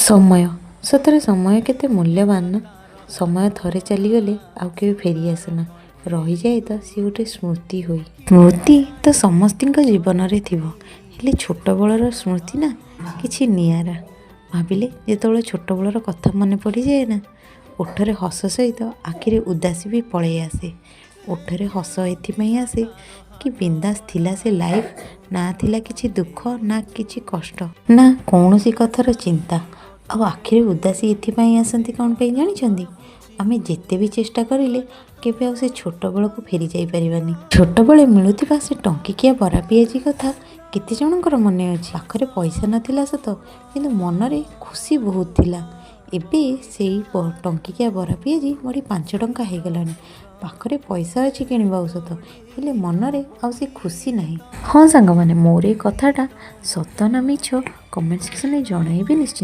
समय सतरे समय केते मूल्यवान ना। समय थरे चलीगले आउ केबे फेरी आसेना, रही जाए तो सी गोटे स्मृति होई। स्मृति तो समस्तिंक जीवन रे थिबो, हेले छोट बळर स्मृति ना किछि नियारा। भाबिले जेतबेले छोट बळर कथा मने पड़ी जाए ना, ओठरे हस सहित आखिरे उदासी भी पळै आसे। ओठरे हस एथिपई आसे कि बिंदास थिला से लाइफ, ना थिला किछि दुख ना किछि कष्ट ना कौनसी कथार चिंता। आ आखिरे उदासी एथिपई आसंती कौन पे जानिछंदी, आमे जेते भी चेष्टा करिले केबे आ से छोट बळ को फेरी जाई परिबानी। छोट बळे मिलुथिबा से टंकिकिया बरा पियाजी कथा केते जनकर मने अछि। पाखरे पैसा नथिला सत, किंतु मनरे खुशी बहुत थिला। एबे सेई टंकिकिया बरा पियाजी मोड़ी 5 टंका हे गलानी। पाखरे पैसा अछि किनिबा औसत, हेले मनरे आ से खुशी नाही। हाँ सांग माने मोर ए कथाटा सत ना मिछ कमेंट सेक्शन में जणाइबे निश्चित।